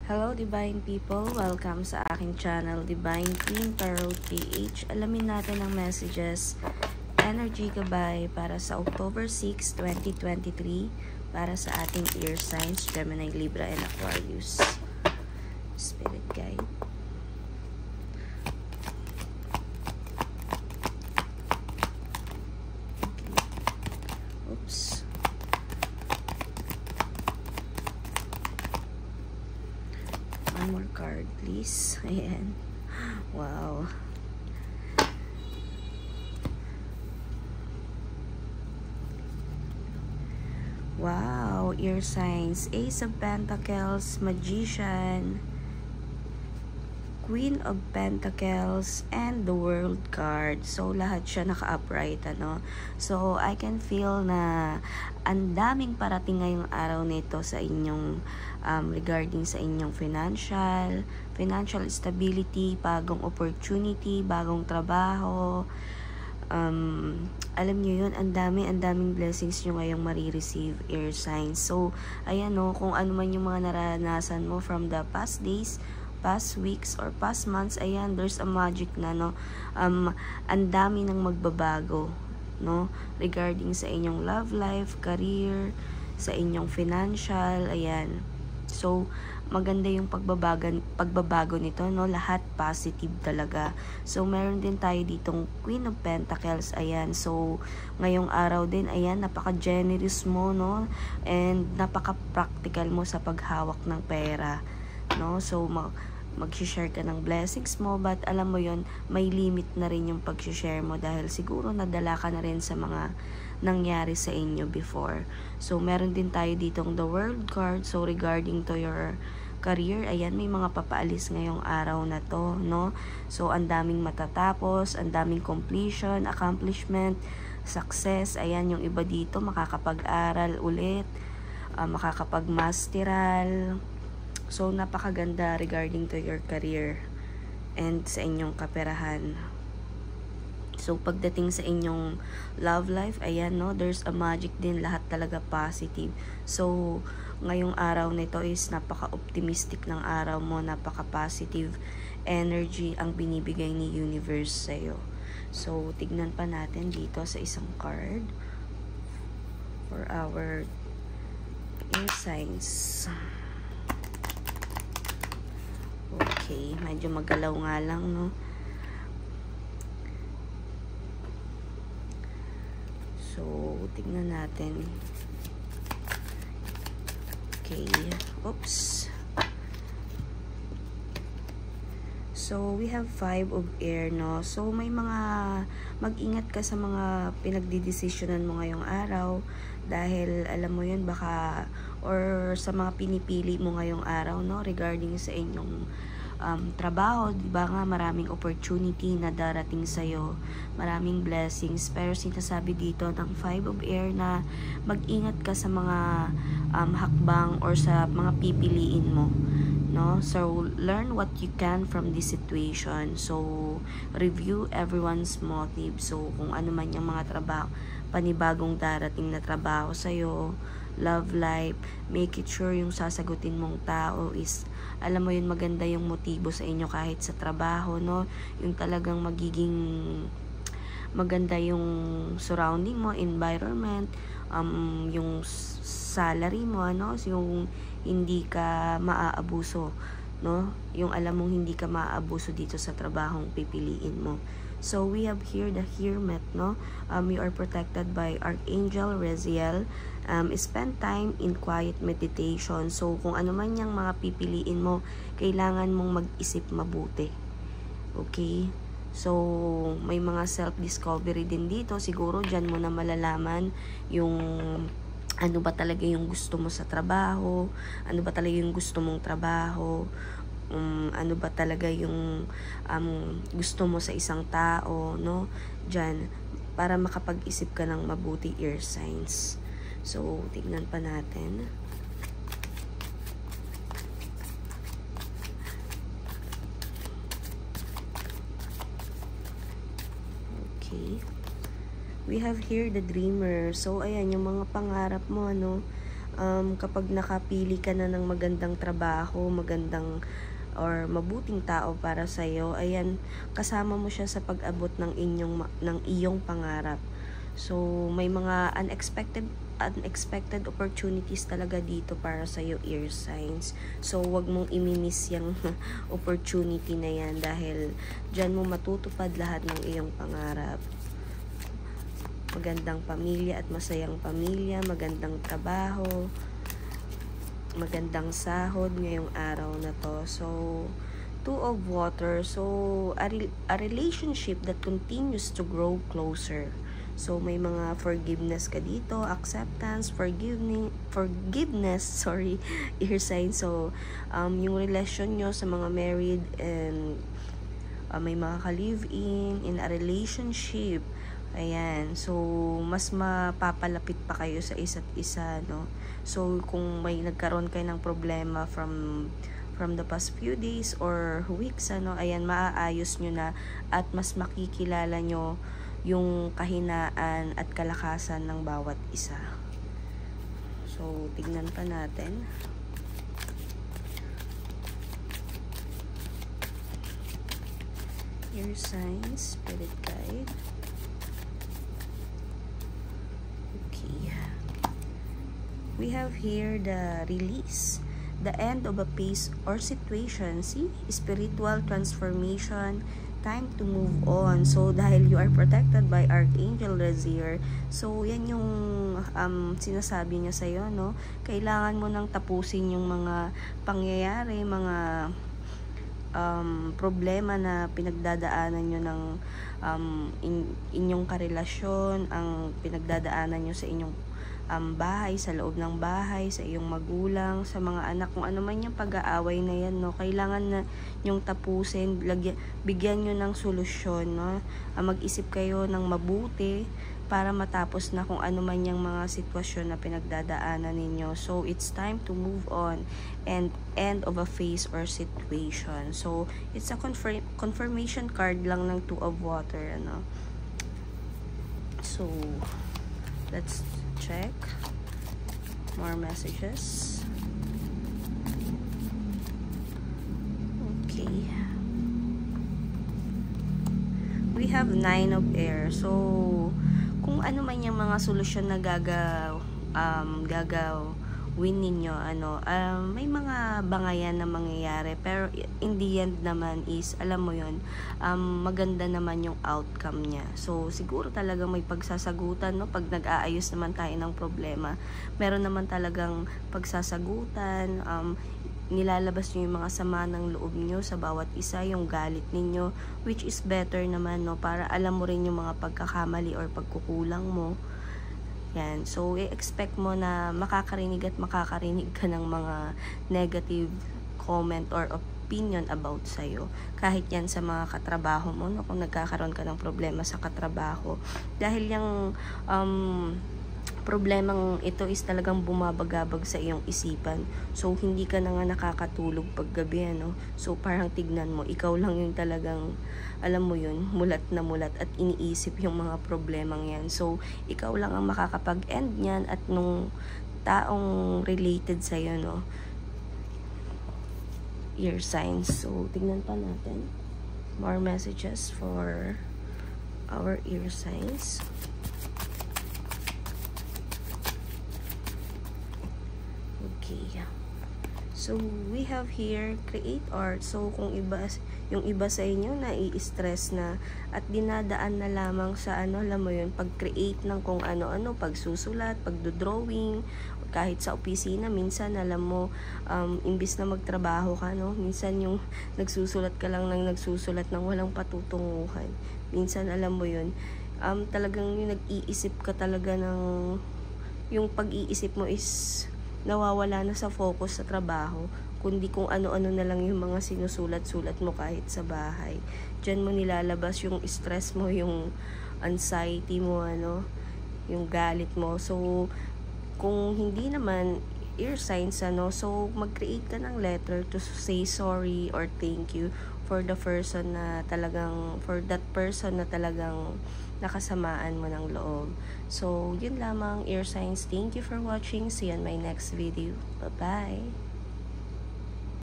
Hello Divine People! Welcome sa aking channel Divine Queen Tarot PH. Alamin natin ang messages, energy gabay para sa October 6, 2023 para sa ating ear signs, Gemini, Libra, and Aquarius. Spirit guide. Okay. Oops. One more card, please. Ayan. Wow. Wow. Ear signs. Ace of Pentacles, Magician, Queen of Pentacles, and the World card. So, lahat siya naka-upright, ano? So, I can feel na ang daming parating ngayong araw nito sa inyong regarding sa inyong financial stability, bagong opportunity, bagong trabaho. Alam nyo yun, ang daming blessings nyo ngayong marireceive, air signs. So, ayan o, kung ano man yung mga naranasan mo from the past days, past weeks, or past months, ayan, there's a magic na, no? Ang dami ng magbabago, no? Regarding sa inyong love life, career, sa inyong financial, ayan. So, maganda yung pagbabago nito, no? Lahat positive talaga. So, meron din tayo ditong Queen of Pentacles, ayan. So, ngayong araw din, ayan, napaka-generous mo, no? And napaka-practical mo sa paghawak ng pera, no? So, mag-share ka ng blessings mo, but alam mo yon, may limit na rin yung pag-share mo dahil siguro nadala ka na rin sa mga nangyari sa inyo before. So, meron din tayo ditong the World card. So, regarding to your career, ayan, may mga papaalis ngayong araw na to, no? So, ang daming matatapos, ang daming completion, accomplishment, success. Ayan, yung iba dito makakapag-aral ulit, makakapag-masteral. So, napakaganda regarding to your career and sa inyong kaperahan. So, pagdating sa inyong love life, ayan, no, there's a magic din, lahat talaga positive. So, ngayong araw nito is napaka-optimistic ng araw mo, napaka-positive energy ang binibigay ni universe sa'yo. So, tignan pa natin dito sa isang card for our air signs. Okay, medyo magalaw nga lang, no? So, tignan natin. Okay, oops. So, we have 5 of air, no? So, may mga, mag-ingat ka sa mga pinagdidesisyonan mo ngayong araw dahil, alam mo yun, baka, or sa mga pinipili mo ngayong araw, no? Regarding sa inyong trabaho, diba nga, maraming opportunity na darating sa'yo, maraming blessings, pero sinasabi dito ng 5 of air na mag-ingat ka sa mga hakbang or sa mga pipiliin mo, no? So, learn what you can from this situation. So, review everyone's motive. So, kung ano man yung mga trabaho, panibagong darating na trabaho sa'yo, love life, make it sure yung sasagutin mong tao is, alam mo yun, maganda yung motibo sa inyo kahit sa trabaho, no? Yung talagang magiging maganda yung surrounding mo, environment, yung salary mo, ano? Yung hindi ka maaabuso, no? Yung alam mong hindi ka maaabuso dito sa trabahong pipiliin mo. So, we have here the Hermit, no? You are protected by Archangel Raziel. Spend time in quiet meditation. So, kung ano man yung mga pipiliin mo, kailangan mong mag-isip mabuti. Okay? So, may mga self-discovery din dito. Siguro, dyan mo na malalaman yung ano ba talaga yung gusto mo sa trabaho, ano ba talaga yung gusto mong trabaho, ano ba talaga yung gusto mo sa isang tao, no? Diyan, para makapag-isip ka ng mabuti, air signs. So, tignan pa natin. Okay. We have here the dreamer. So, ayan, yung mga pangarap mo, ano, kapag nakapili ka na ng magandang trabaho, magandang or mabuting tao para sa iyo, ayan, kasama mo siya sa pag-abot ng iyong pangarap. So may mga unexpected opportunities talaga dito para sa iyo, air signs. So wag mong imiss yung opportunity na yan, dahil diyan mo matutupad lahat ng iyong pangarap. Magandang pamilya at masayang pamilya, magandang trabaho, magandang sahod ngayong araw na to. So, Two of Water. So, a relationship that continues to grow closer. So, may mga forgiveness ka dito, acceptance, forgiveness, sorry, air sign. So, yung relasyon nyo sa mga married and may mga ka-live-in, in a relationship. Ayan, so mas mapapalapit pa kayo sa isa't isa, no? So kung may nagkaroon kayo ng problema from the past few days or weeks, ano, ayan, maaayos nyo na at mas makikilala nyo yung kahinaan at kalakasan ng bawat isa. So tignan pa natin. Air signs, spirit guide. We have here the release, the end of a phase or situation. See, spiritual transformation, time to move on. So dahil you are protected by Archangel Raziel, so yan yung sinasabi niya sa iyo, no? Kailangan mo nang tapusin yung mga pangyayari, mga problema na pinagdadaanan nyo ng inyong karelasyon, ang pinagdadaanan nyo sa inyong bahay, sa loob ng bahay, sa iyong magulang, sa mga anak, kung ano man yung pag-aaway na yan, no? Kailangan na yung tapusin, bigyan nyo ng solusyon, no? Mag-isip kayo ng mabuti para matapos na kung ano man yung mga sitwasyon na pinagdadaanan ninyo. So, it's time to move on and end of a phase or situation. So, it's a confirmation card lang ng Two of Water, ano? So, let's check more messages. Okay, we have Nine of Air. So kung ano man yung mga solusyon na gagawin ninyo, ano, may mga bangayan na mangyayari, pero in the end naman is, alam mo yun, maganda naman yung outcome niya. So siguro talaga may pagsasagutan, no? Pag nag-aayos naman tayo ng problema, meron naman talagang pagsasagutan, nilalabas nyo yung mga sama ng loob nyo sa bawat isa, yung galit ninyo, which is better naman, no? Para alam mo rin yung mga pagkakamali or pagkukulang mo. Yan. So, i-expect mo na makakarinig ka ng mga negative comment or opinion about sa'yo. Kahit yan sa mga katrabaho mo, no? Kung nagkakaroon ka ng problema sa katrabaho. Dahil yung problemang ito is talagang bumabagabag sa iyong isipan. So, hindi ka na nga nakakatulog paggabi, ano? So, parang tignan mo, ikaw lang yung talagang, alam mo yun, mulat na mulat at iniisip yung mga problemang yan. So, ikaw lang ang makakapag-end niyan at nung taong related sa'yo, no? Ear signs. So, tignan pa natin. More messages for our ear signs. Okay. So, we have here, create art. So, kung yung iba sa inyo na i-stress na at dinadaan na lamang sa ano, alam mo yun, pag-create ng kung ano-ano, pagsusulat, pagdodrawing, kahit sa opisina, minsan, alam mo, imbis na magtrabaho ka, no? Minsan yung nagsusulat ka lang ng nagsusulat ng walang patutunguhan. Minsan, alam mo yun, talagang yung nag-iisip ka talaga ng, yung pag-iisip mo is nawawala na sa focus sa trabaho, kundi kung ano-ano na lang yung mga sinusulat-sulat mo kahit sa bahay. Diyan mo nilalabas yung stress mo, yung anxiety mo, ano, yung galit mo. So, kung hindi naman ear signs, ano, so mag-create ka ng letter to say sorry or thank you for the person na talagang, for that person na talagang nakasamaan mo ng loob. So, yun lamang, air signs. Thank you for watching. See you on my next video. Bye-bye!